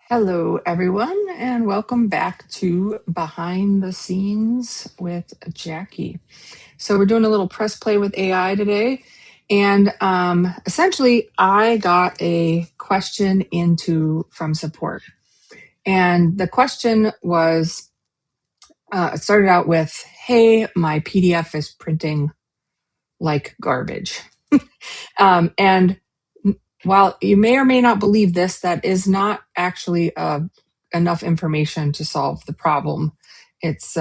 Hello, everyone, and welcome back to Behind the Scenes with Jackie. So we're doing a little press play with AI today, and essentially, I got a question from support, and the question was, it started out with, "Hey, my PDF is printing like garbage," and while you may or may not believe this, that is not actually enough information to solve the problem. It's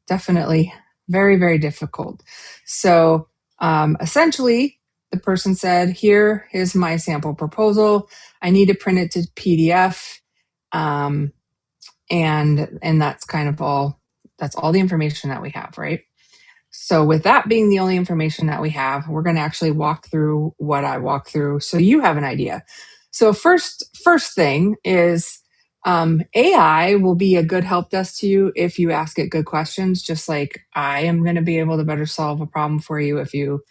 definitely very, very difficult. So essentially, the person said, "Here is my sample proposal. I need to print it to PDF." Um, and that's kind of all. That's all the information that we have, right? So with that being the only information that we have, we're going to actually walk through what I walked through so you have an idea. So first thing is AI will be a good help desk to you if you ask it good questions, just like I am going to be able to better solve a problem for you if you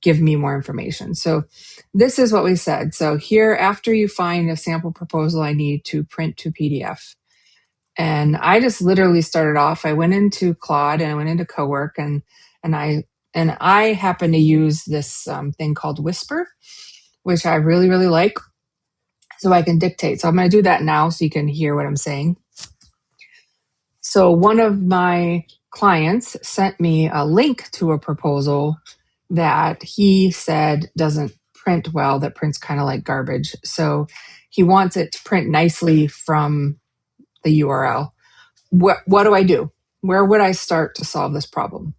give me more information. So this is what we said. So here, after you find a sample proposal, I need to print to PDF. And I just literally started off. I went into Claude and I went into Cowork and I happen to use this thing called Whisper, which I really, really like. So I can dictate. So I'm going to do that now so you can hear what I'm saying. So one of my clients sent me a link to a proposal that he said doesn't print well, that prints kind of like garbage. So he wants it to print nicely from the URL. What do I do? Where would I start to solve this problem?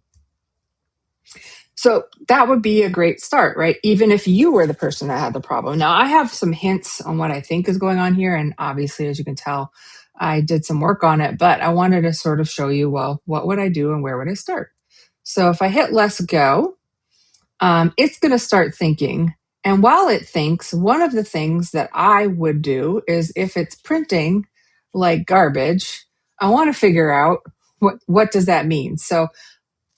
So that would be a great start, right? Even if you were the person that had the problem. Now, I have some hints on what I think is going on here. And obviously, as you can tell, I did some work on it, but I wanted to sort of show you, well, what would I do and where would I start? So if I hit let's go, it's going to start thinking. And while it thinks, one of the things that I would do is if it's printing like garbage, I want to figure out what does that mean. So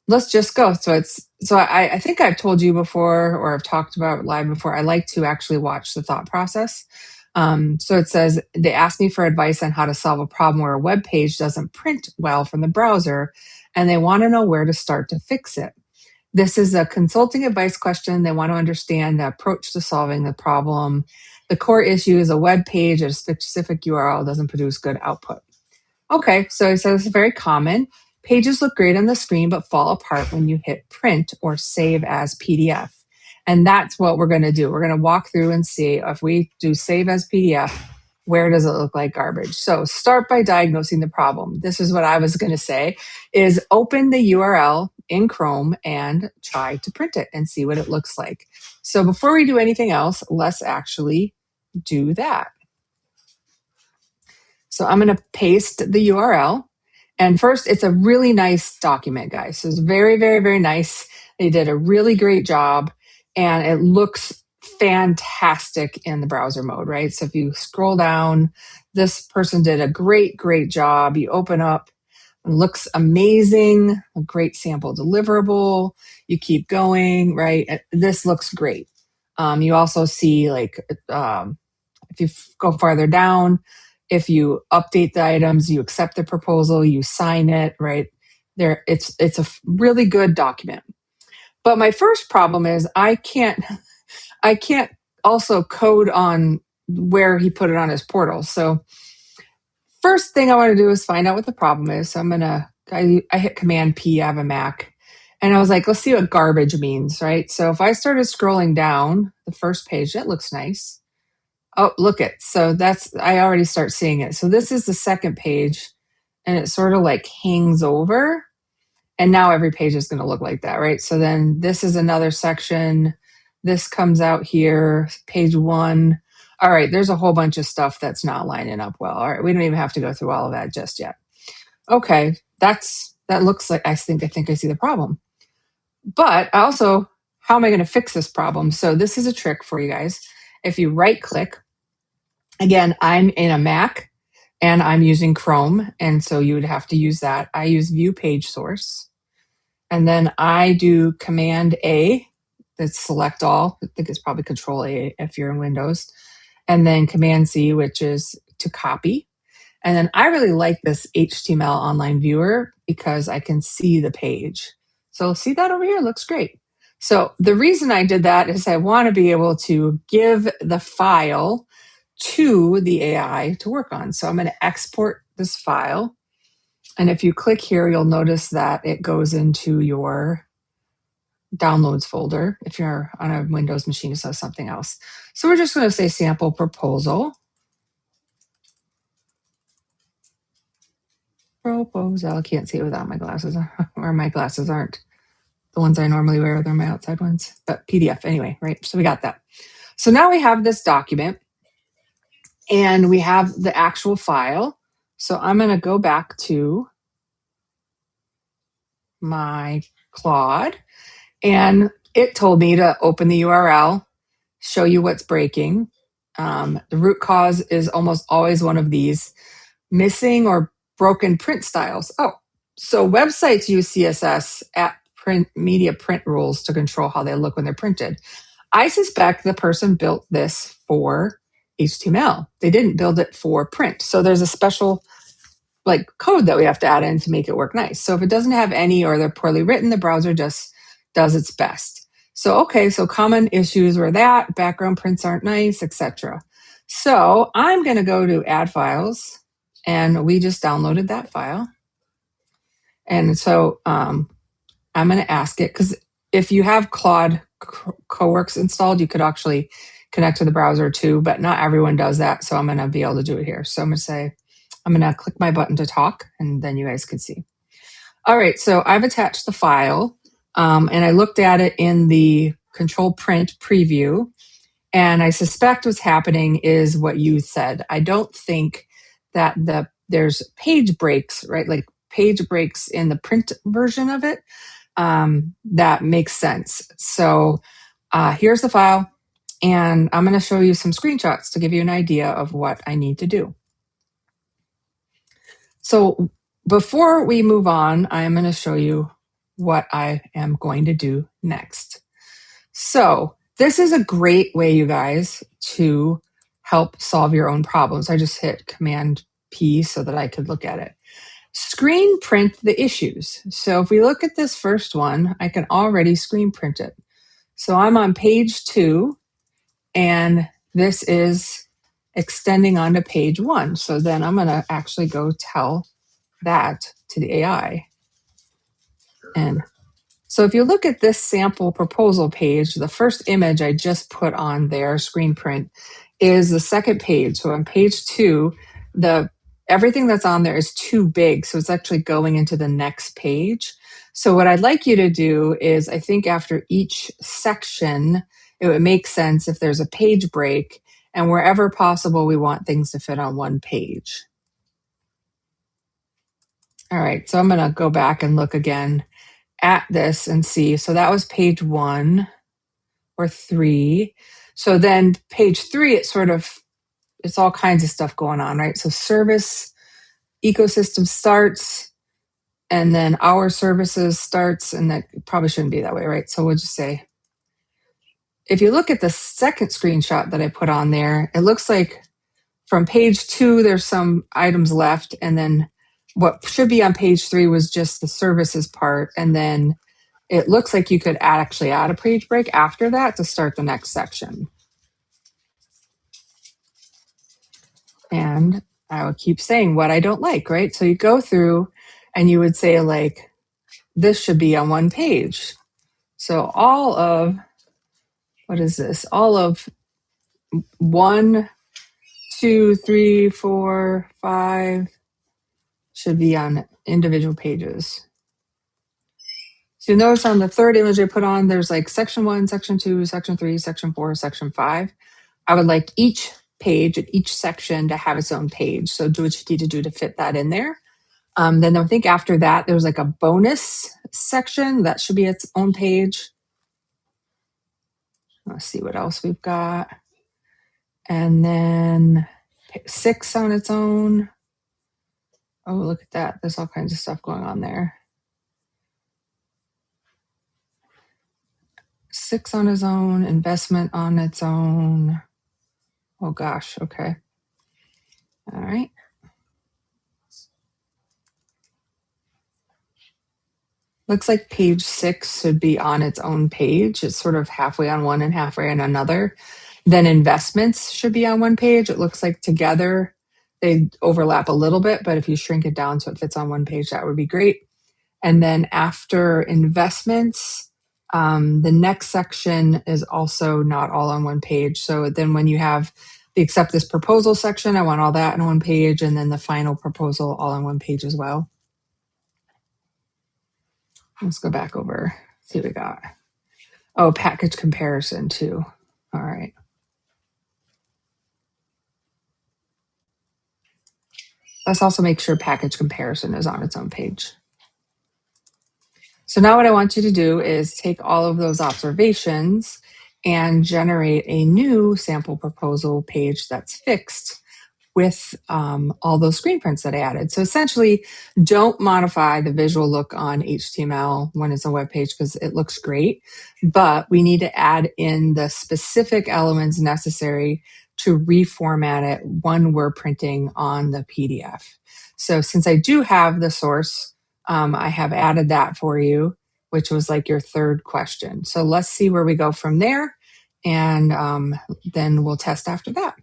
let's just go. So I think I've told you before, or I've talked about live before. I like to actually watch the thought process. So it says they asked me for advice on how to solve a problem where a web page doesn't print well from the browser, and they want to know where to start to fix it. This is a consulting advice question. They want to understand the approach to solving the problem. The core issue is a web page at a specific URL doesn't produce good output. Okay, so it says it's very common. Pages look great on the screen, but fall apart when you hit print or save as PDF. And that's what we're going to do. We're going to walk through and see if we do save as PDF, where does it look like garbage? So start by diagnosing the problem. This is what I was going to say, is open the URL in Chrome and try to print it and see what it looks like. So before we do anything else, let's actually do that. So I'm going to paste the URL. And first, it's a really nice document, guys. So it's very, very, very nice. They did a really great job, and it looks fantastic in the browser mode, right? So if you scroll down, this person did a great, great job. You open up, it looks amazing, a great sample deliverable. You keep going, right? This looks great. You also see, if you go farther down, if you update the items, you accept the proposal, you sign it, right? There, it's a really good document. But my first problem is I can't also code on where he put it on his portal. So first thing I want to do is find out what the problem is. So I hit Command P, I have a Mac, and I was like, let's see what garbage means, right? So if I started scrolling down the first page, that looks nice. Oh, look it. So I already start seeing it. So this is the second page, and it sort of like hangs over. And now every page is going to look like that, right? So then this is another section. This comes out here, page 1. All right, there's a whole bunch of stuff that's not lining up well. All right, we don't even have to go through all of that just yet. Okay, that looks like I think I see the problem. But also, how am I going to fix this problem? So this is a trick for you guys. If you right click, again, I'm in a Mac and I'm using Chrome, and so you would have to use that. I use View Page Source, and then I do Command A, that's select all. I think it's probably Control A if you're in Windows, and then Command C, which is to copy. And then I really like this HTML online viewer because I can see the page. So see that over here, looks great. So the reason I did that is I want to be able to give the file to the AI to work on. So I'm going to export this file. And if you click here, you'll notice that it goes into your downloads folder. If you're on a Windows machine, it says something else. So we're just going to say sample proposal. Proposal. I can't see it without my glasses, or my glasses aren't the ones I normally wear. They're my outside ones, but PDF anyway, right? So we got that. So now we have this document and we have the actual file. So I'm going to go back to my Claude, and it told me to open the URL, show you what's breaking. The root cause is almost always one of these: missing or broken print styles. Oh, so websites use CSS at print media print rules to control how they look when they're printed. I suspect the person built this for HTML. They didn't build it for print. So there's a special like code that we have to add in to make it work nice. So if it doesn't have any or they're poorly written, the browser just does its best. So okay, so common issues were that background prints aren't nice, etc. So I'm going to go to add files, and we just downloaded that file. And so I'm going to ask it, because if you have Claude Coworks installed, you could actually connect to the browser too, but not everyone does that. So I'm going to be able to do it here. So I'm going to say, I'm going to click my button to talk, and then you guys can see. All right, so I've attached the file, and I looked at it in the control print preview, and I suspect what's happening is what you said. I don't think that there's page breaks, right? Like page breaks in the print version of it. That makes sense. So here's the file, and I'm going to show you some screenshots to give you an idea of what I need to do. So before we move on, I'm going to show you what I am going to do next. So this is a great way, you guys, to help solve your own problems. I just hit Command P so that I could look at it. Screen print the issues. So if we look at this first one, I can already screen print it. So I'm on page 2, and this is extending onto page 1. So then I'm going to actually go tell that to the AI. And so if you look at this sample proposal page, the first image I just put on there, screen print, is the second page. So on page 2, everything that's on there is too big. So it's actually going into the next page. So what I'd like you to do is, I think after each section, it would make sense if there's a page break, and wherever possible, we want things to fit on one page. All right, so I'm going to go back and look again at this and see. So that was page 1 or 3. So then page 3, it's all kinds of stuff going on, right? So service ecosystem starts, and then our services starts, and that probably shouldn't be that way, right? So we'll just say, if you look at the second screenshot that I put on there, it looks like from page 2, there's some items left, and then what should be on page 3 was just the services part, and then it looks like you could actually add a page break after that to start the next section. And I would keep saying what I don't like, right? So you go through and you would say, like, this should be on one page. So all of, what is this? All of 1, 2, 3, 4, 5 should be on individual pages. So you notice on the third image I put on, there's like section 1, section 2, section 3, section 4, section 5. I would like each page and each section to have its own page. So do what you need to do to fit that in there. Then I think after that, there's like a bonus section that should be its own page. Let's see what else we've got. And then 6 on its own. Oh, look at that. There's all kinds of stuff going on there. 6 on its own, investment on its own. Oh gosh, okay. All right. Looks like page 6 should be on its own page. It's sort of halfway on one and halfway on another. Then investments should be on one page. It looks like together they overlap a little bit, but if you shrink it down so it fits on one page, that would be great. And then after investments, the next section is also not all on one page. So then when you have the accept this proposal section, I want all that on one page, and then the final proposal all on one page as well. Let's go back over, see what we got. Oh, package comparison too. All right. Let's also make sure package comparison is on its own page. So now what I want you to do is take all of those observations and generate a new sample proposal page that's fixed with all those screen prints that I added. So essentially, don't modify the visual look on HTML when it's a web page because it looks great, but we need to add in the specific elements necessary to reformat it when we're printing on the PDF. So since I do have the source, I have added that for you, which was like your third question. So let's see where we go from there, and then we'll test after that.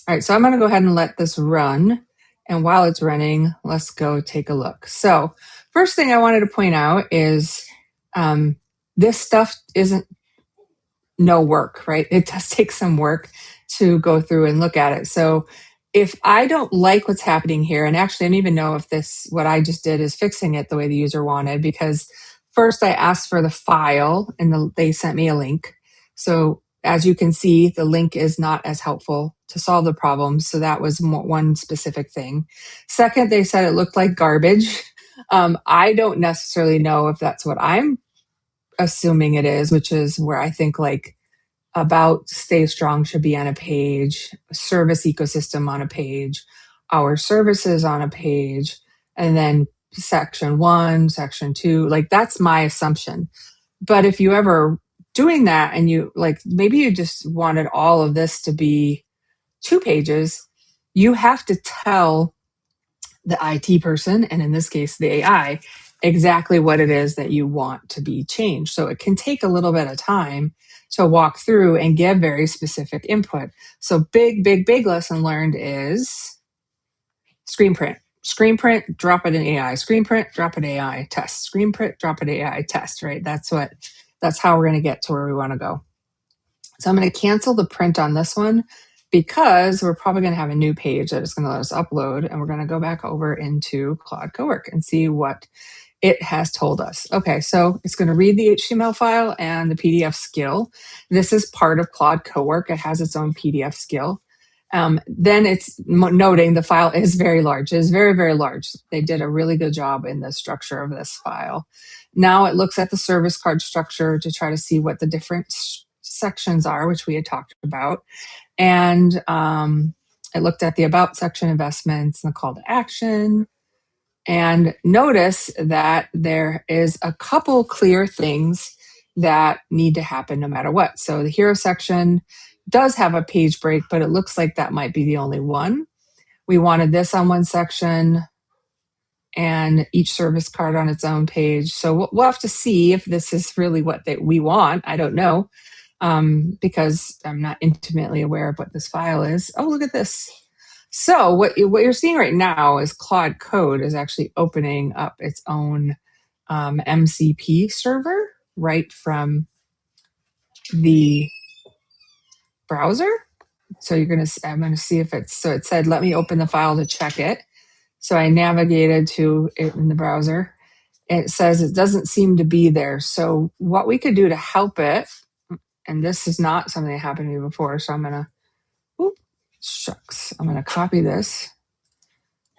All right, so I'm going to go ahead and let this run. And while it's running, let's go take a look. So first thing I wanted to point out is this stuff isn't no work, right? It does take some work to go through and look at it. So if I don't like what's happening here, and actually I don't even know if this, what I just did is fixing it the way the user wanted, because first I asked for the file and they sent me a link. So as you can see, the link is not as helpful to solve the problem. So that was one specific thing. Second, they said it looked like garbage. I don't necessarily know if that's what I'm assuming it is, which is where I think like about stay strong should be on a page, service ecosystem on a page, our services on a page, and then section 1, section 2. Like that's my assumption. But if you ever doing that and you like maybe you just wanted all of this to be 2 pages, you have to tell the IT person, and in this case the AI, exactly what it is that you want to be changed. So it can take a little bit of time to walk through and give very specific input. So big lesson learned is screen print. Screen print, drop it in AI. Screen print, drop it AI, test. Screen print, drop it AI, test, right? That's how we're going to get to where we want to go. So I'm going to cancel the print on this one because we're probably going to have a new page that is going to let us upload, and we're going to go back over into Claude Cowork and see what it has told us. Okay, so it's going to read the HTML file and the PDF skill. This is part of Claude Cowork. It has its own PDF skill. Then it's noting the file is very large. It is very large. They did a really good job in the structure of this file. Now it looks at the service card structure to try to see what the different sections are, which we had talked about. And it looked at the about section, investments, and the call to action. And notice that there is a couple clear things that need to happen no matter what. So the hero section does have a page break, but it looks like that might be the only one. We wanted this on one section and each service card on its own page. So we'll have to see if this is really what we want. I don't know, because I'm not intimately aware of what this file is. Oh, look at this. So what you're seeing right now is Claude Code is actually opening up its own MCP server right from the browser. So I'm going to see if so it said, let me open the file to check it. So I navigated to it in the browser. And it says it doesn't seem to be there. So what we could do to help it, and this is not something that happened to me before, so I'm going to copy this.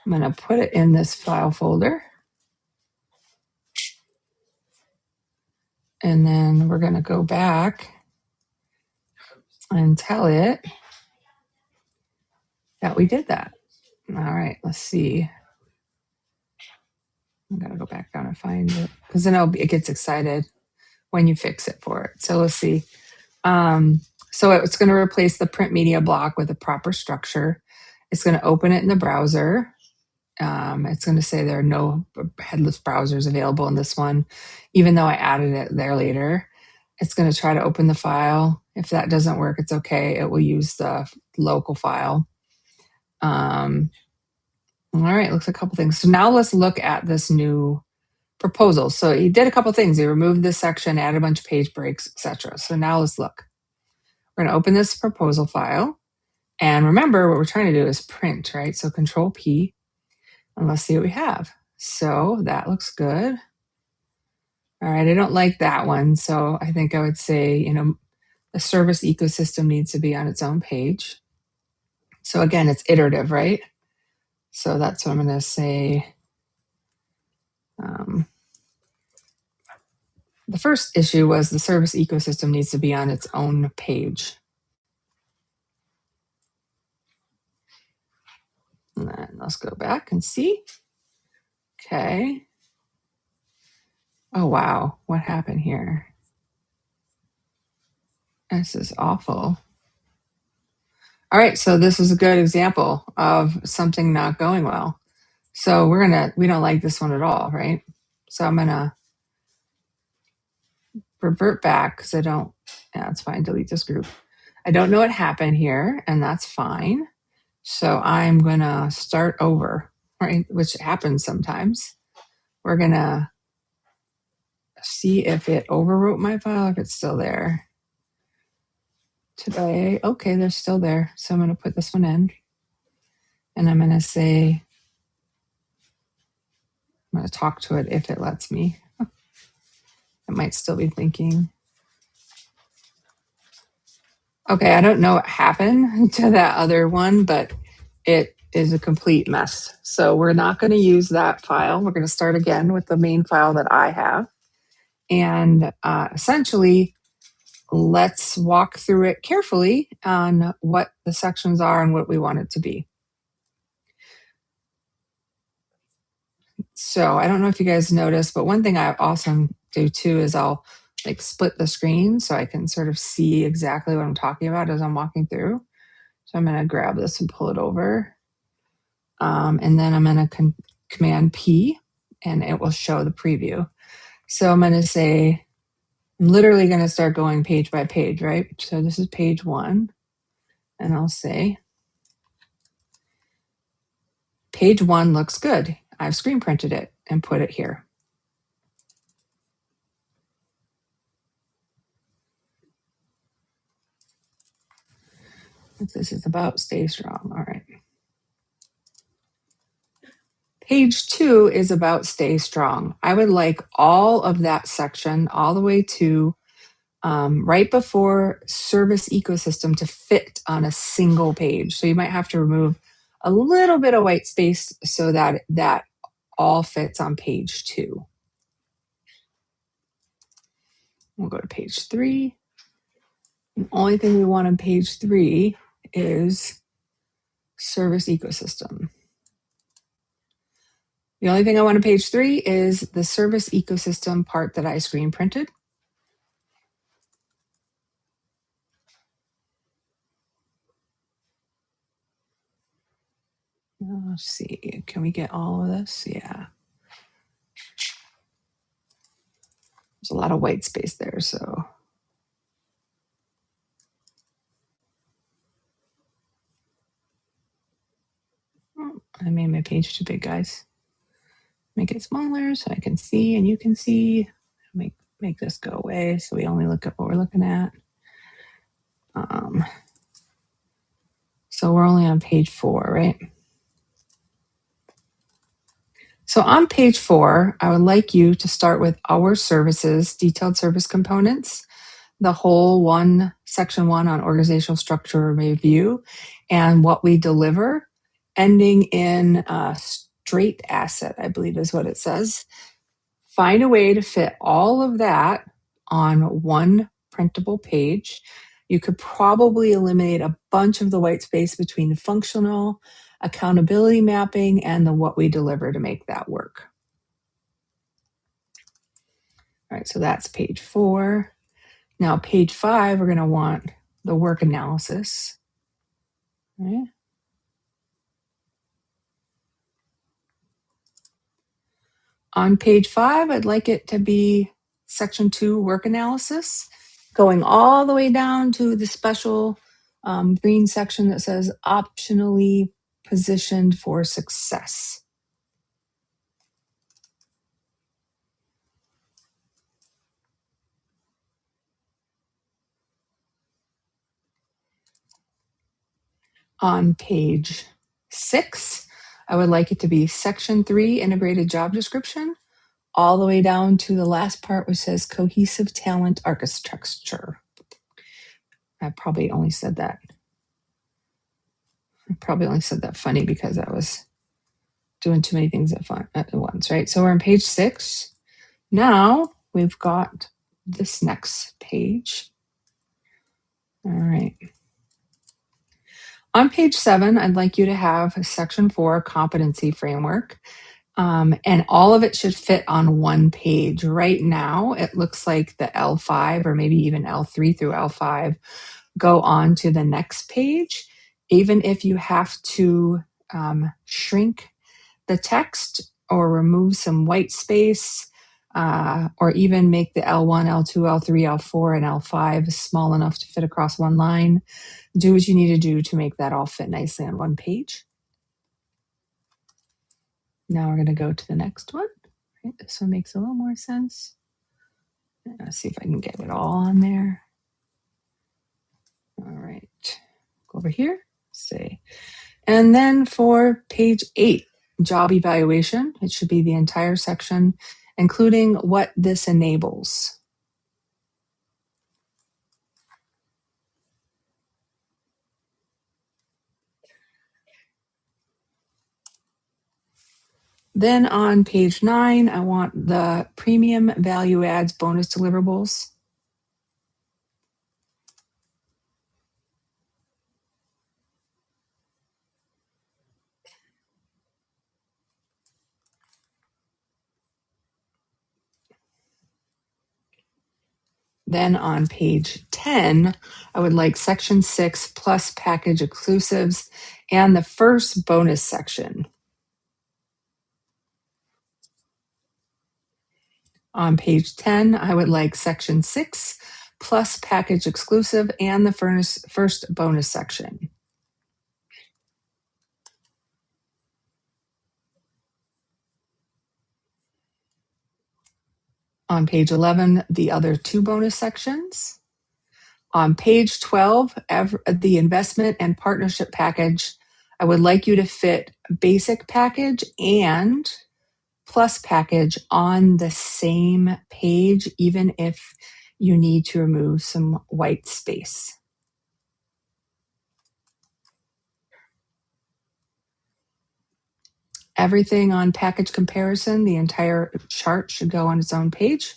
I'm going to put it in this file folder. And then we're going to go back and tell it that we did that. All right, let's see. I'm going to go back down and find it because then it gets excited when you fix it for it. So let's see. So it's going to replace the print media block with a proper structure. It's going to open it in the browser. It's going to say there are no headless browsers available in this one, even though I added it there later. It's going to try to open the file. If that doesn't work, it's okay. It will use the local file. All right, looks like a couple things. So now let's look at this new proposal. So he did a couple things. He removed this section, added a bunch of page breaks, etc. So now let's look. We're going to open this proposal file. And remember, what we're trying to do is print, right? So Control P, and let's see what we have. So that looks good. All right, I don't like that one. So I think I would say, the service ecosystem needs to be on its own page. So again, it's iterative, right? So that's what I'm going to say. The first issue was the service ecosystem needs to be on its own page. And then let's go back and see. Okay. Oh, wow. What happened here? This is awful. All right. So this is a good example of something not going well. So we don't like this one at all, right? So I'm going to revert back because it's fine. Delete this group. I don't know what happened here, and that's fine. So I'm going to start over, right? Which happens sometimes. We're going to see if it overwrote my file, if it's still there. Today, okay, they're still there. So I'm going to put this one in. And I'm going to say, I'm going to talk to it if it lets me. It might still be thinking. Okay, I don't know what happened to that other one, but it is a complete mess. So we're not going to use that file. We're going to start again with the main file that I have. And essentially, let's walk through it carefully on what the sections are and what we want it to be. So I don't know if you guys noticed, but one thing I also do too is I'll split the screen so I can sort of see exactly what I'm talking about as I'm walking through. So I'm going to grab this and pull it over. And then I'm going to Command P and it will show the preview. So I'm going to say, I'm literally going to start going page by page, right? So this is page 1. And I'll say, page 1 looks good. I've screen printed it and put it here. This is about stay strong. All right. Page 2 is about stay strong. I would like all of that section all the way to right before service ecosystem to fit on a single page. So you might have to remove a little bit of white space so that that all fits on page 2. We'll go to page 3. The only thing we want on page 3 is service ecosystem. The only thing I want on page 3 is the service ecosystem part that I screen printed. Let's see, can we get all of this? Yeah. There's a lot of white space there, so. I made my page too big, guys. Make it smaller so I can see and you can see. Make this go away so we only look at what we're looking at. So we're only on page 4, right? So on page 4, I would like you to start with our services, detailed service components, the whole section 1 on organizational structure review, and what we deliver, ending in straight asset, I believe is what it says. Find a way to fit all of that on one printable page. You could probably eliminate a bunch of the white space between functional, accountability mapping, and the what we deliver to make that work. All right, so that's page 4. Now, page 5, we're going to want the work analysis. Right? On page 5, I'd like it to be section 2, work analysis, going all the way down to the special green section that says optionally positioned for success. On page 6, I would like it to be section 3, integrated job description, all the way down to the last part which says cohesive talent architecture. I probably only said that funny because I was doing too many things at once, right? So we're on page 6. Now we've got this next page. All right. On page 7, I'd like you to have section 4, competency framework. And all of it should fit on one page. Right now, it looks like the L5 or maybe even L3 through L5 go on to the next page. Even if you have to shrink the text or remove some white space, or even make the L1, L2, L3, L4, and L5 small enough to fit across one line, do what you need to do to make that all fit nicely on one page. Now we're going to go to the next one. Right, this one makes a little more sense. Let's see if I can get it all on there. All right, go over here, say. And then for page 8, job evaluation, it should be the entire section, including what this enables. Then on page 9, I want the premium value adds bonus deliverables. Then on page 10, I would like section 6 plus package exclusives and the first bonus section. On page 10, I would like section 6 plus package exclusive and the first bonus section. On page 11, the other 2 bonus sections. On page 12, the investment and partnership package, I would like you to fit basic package and plus package on the same page, even if you need to remove some white space. Everything on package comparison, the entire chart should go on its own page.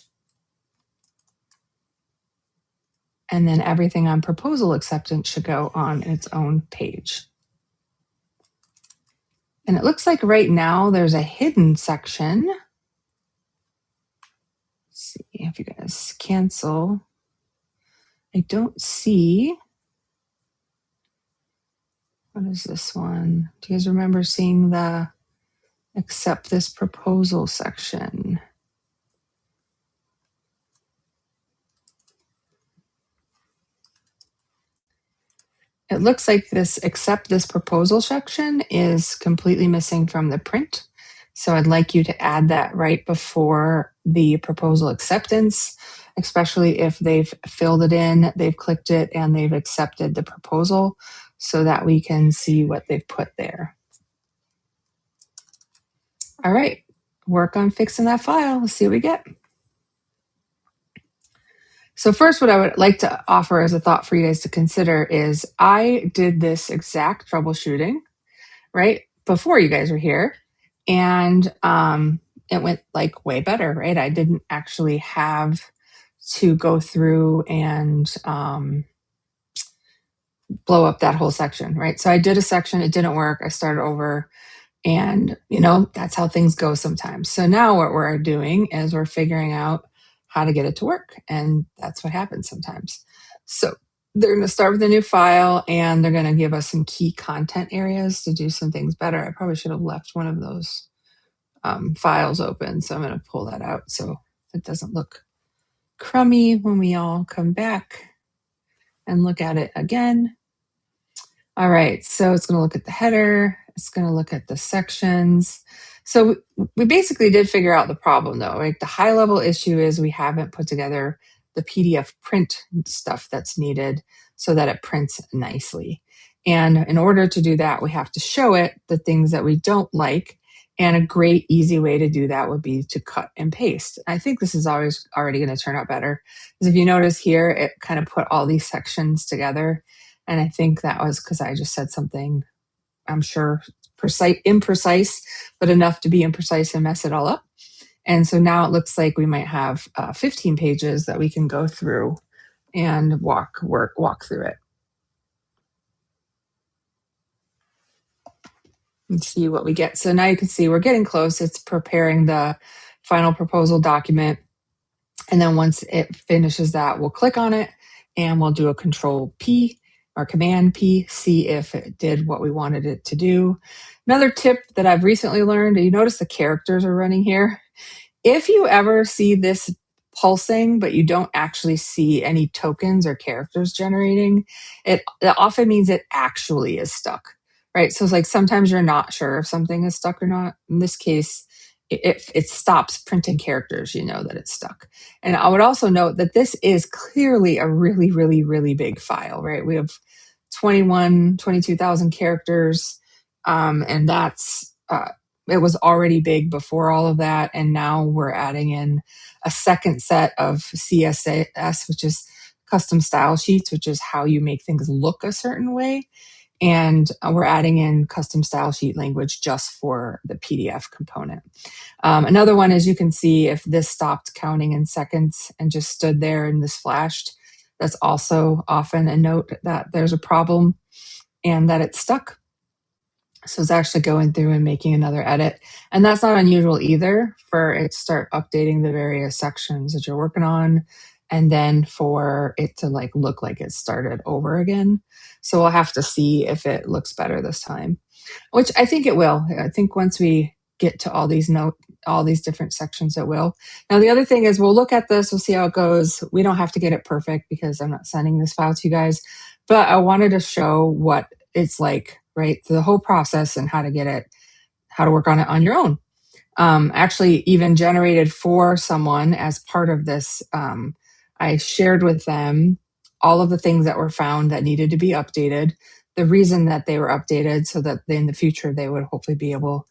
And then everything on proposal acceptance should go on its own page. And it looks like right now there's a hidden section. Let's see if you guys cancel. I don't see. What is this one? Do you guys remember seeing the accept this proposal section? It looks like this accept this proposal section is completely missing from the print. So I'd like you to add that right before the proposal acceptance, especially if they've filled it in, they've clicked it, and they've accepted the proposal so that we can see what they've put there. All right, work on fixing that file. Let's see what we get. So first, what I would like to offer as a thought for you guys to consider is I did this exact troubleshooting, right, before you guys were here. And it went like way better, right? I didn't actually have to go through and blow up that whole section, right? So I did a section, it didn't work. I started over. And, that's how things go sometimes. So now what we're doing is we're figuring out how to get it to work. And that's what happens sometimes. So they're going to start with a new file and they're going to give us some key content areas to do some things better. I probably should have left one of those files open. So I'm going to pull that out so it doesn't look crummy when we all come back and look at it again. All right, so it's going to look at the header. It's going to look at the sections. So we basically did figure out the problem though, right? The high level issue is we haven't put together the PDF print stuff that's needed so that it prints nicely. And in order to do that, we have to show it the things that we don't like. And a great easy way to do that would be to cut and paste. I think this is always already going to turn out better. Because if you notice here, it kind of put all these sections together. And I think that was because I just said something, I'm sure, imprecise, but enough to be imprecise and mess it all up. And so now it looks like we might have 15 pages that we can go through and walk through it. And see what we get. So now you can see we're getting close. It's preparing the final proposal document. And then once it finishes that, we'll click on it and we'll do a Control P or Command P, see if it did what we wanted it to do. Another tip that I've recently learned, you notice the characters are running here. If you ever see this pulsing, but you don't actually see any tokens or characters generating, it often means it actually is stuck, right? So it's like sometimes you're not sure if something is stuck or not. In this case, if it stops printing characters, you know that it's stuck. And I would also note that this is clearly a really, really, really big file, right? We have 22,000 characters, and that's it was already big before all of that, and now we're adding in a second set of CSS, which is custom style sheets, which is how you make things look a certain way. And we're adding in custom style sheet language just for the PDF component. Another one is you can see if this stopped counting in seconds and just stood there and this flashed, that's also often a note that there's a problem and that it's stuck. So it's actually going through and making another edit. And that's not unusual either for it to start updating the various sections that you're working on and then for it to like look like it started over again. So we'll have to see if it looks better this time, which I think it will. I think once we get to all these different sections, it will. Now, the other thing is we'll look at this, we'll see how it goes. We don't have to get it perfect because I'm not sending this file to you guys, but I wanted to show what it's like, right? The whole process and how to get it, how to work on it on your own. Actually even generated for someone as part of this. I shared with them all of the things that were found that needed to be updated, the reason that they were updated so that in the future they would hopefully be able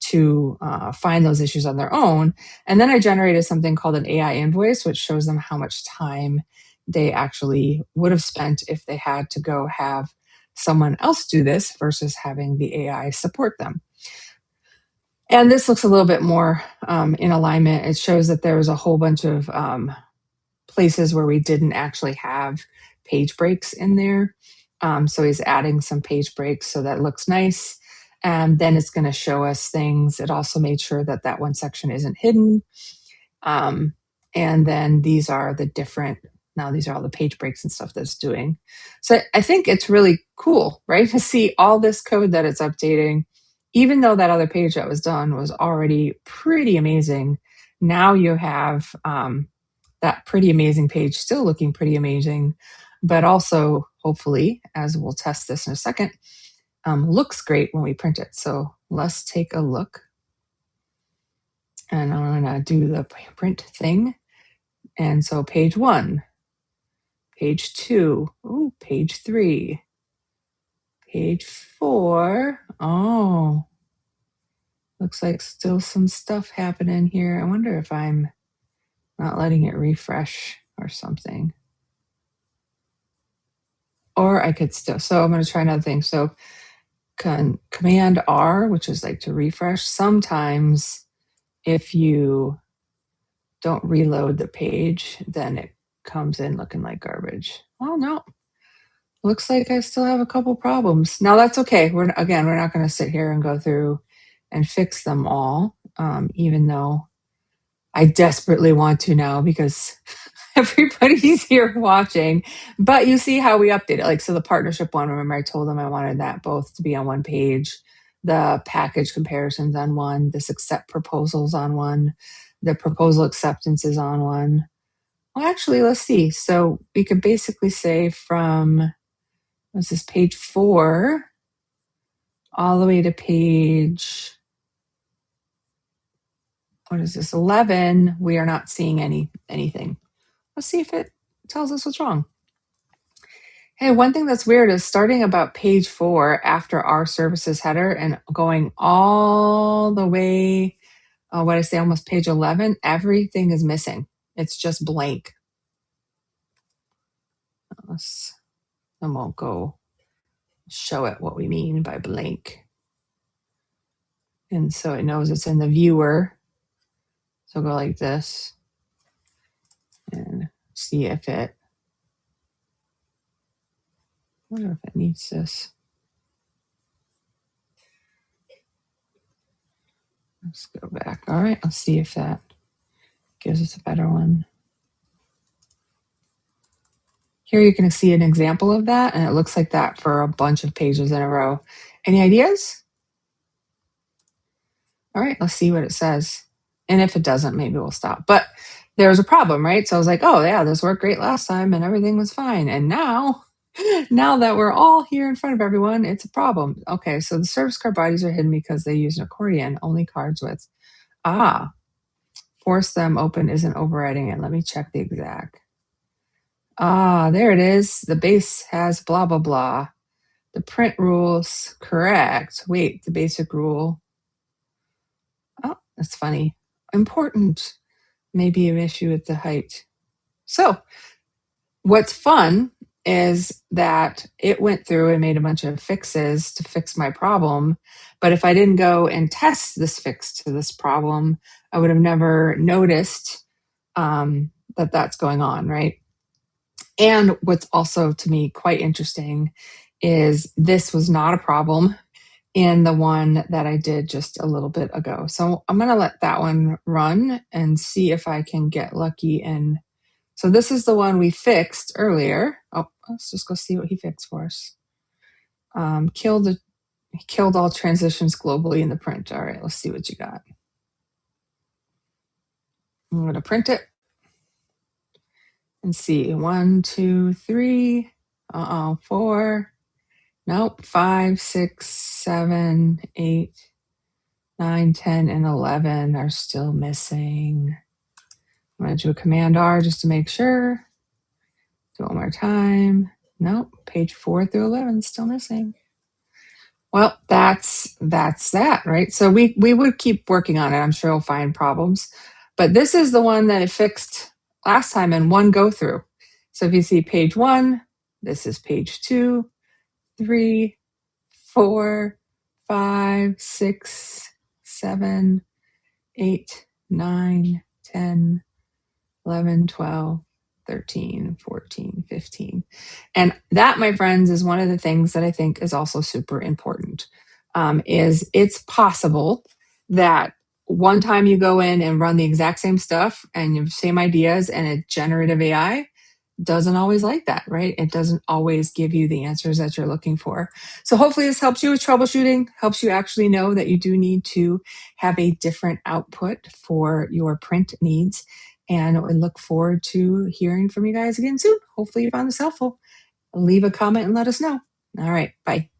to find those issues on their own. And then I generated something called an AI invoice, which shows them how much time they actually would have spent if they had to go have someone else do this versus having the AI support them. And this looks a little bit more in alignment. It shows that there was a whole bunch of places where we didn't actually have page breaks in there. So he's adding some page breaks so that looks nice. And then it's going to show us things. It also made sure that that one section isn't hidden. And then these are the different, now these are all the page breaks and stuff that's doing. So I think it's really cool, right? To see all this code that it's updating, even though that other page that was done was already pretty amazing. Now you have that pretty amazing page still looking pretty amazing, but also hopefully, as we'll test this in a second, looks great when we print it. So let's take a look. And I'm going to do the print thing. And so page 1, page 2, ooh, page 3, page 4. Oh, looks like still some stuff happening here. I wonder if I'm not letting it refresh or something. Or I could still, so I'm going to try another thing. So Command R, which is like to refresh. Sometimes if you don't reload the page, then it comes in looking like garbage. Oh no, looks like I still have a couple problems. Now that's okay. We're not going to sit here and go through and fix them all, even though I desperately want to now because everybody's here watching. But you see how we update it. Like, so the partnership one, remember I told them I wanted that both to be on one page. the package comparisons on one, this accept proposals on one, the proposal acceptance is on one. Well, actually, let's see. So we could basically say from, what's this, page 4 all the way to page, what is this, 11, we are not seeing anything. Let's see if it tells us what's wrong. Hey, one thing that's weird is starting about page 4 after our services header and going all the way, what I say, almost page 11, everything is missing. It's just blank. And we'll go show it what we mean by blank. And so it knows it's in the viewer. So go like this and see if it, I wonder if it needs this. Let's go back. All right, let's see if that gives us a better one. Here you can see an example of that, and it looks like that for a bunch of pages in a row. Any ideas? All right, let's see what it says. And if it doesn't, maybe we'll stop. But there's a problem, right? So I was like, oh yeah, this worked great last time and everything was fine. And now that we're all here in front of everyone, it's a problem. Okay, so the service card bodies are hidden because they use an accordion, only cards with. Force them open isn't overriding it. Let me check the exact. There it is. The base has blah, blah, blah. The print rule's correct. Wait, the basic rule. Oh, that's funny. Important. Maybe an issue with the height. So what's fun is that it went through and made a bunch of fixes to fix my problem. But if I didn't go and test this fix to this problem, I would have never noticed that that's going on, right? And what's also to me quite interesting is this was not a problem in the one that I did just a little bit ago. So I'm going to let that one run and see if I can get lucky. And so this is the one we fixed earlier. Oh, let's just go see what he fixed for us. Killed all transitions globally in the print. All right, let's see what you got. I'm going to print it and see. 1, 2, 3. 4. Nope. 5, 6, 7, 8, 9, 10, and 11 are still missing. I'm going to do a Command R just to make sure. Do it one more time. Nope. Page 4 through 11 still missing. Well, that's that, right? So we would keep working on it. I'm sure we'll find problems. But this is the one that it fixed last time in one go through. So if you see page 1, this is page 2, 3, 4, 5, 6, 7, 8, 9, 10, 11, 12, 13, 14, 15. And that, my friends, is one of the things that I think is also super important, is it's possible that one time you go in and run the exact same stuff and you have same ideas, and a generative AI doesn't always like that, right? It doesn't always give you the answers that you're looking for. So hopefully this helps you with troubleshooting, helps you actually know that you do need to have a different output for your print needs. And we look forward to hearing from you guys again soon. Hopefully you found this helpful. Leave a comment and let us know. All right, bye.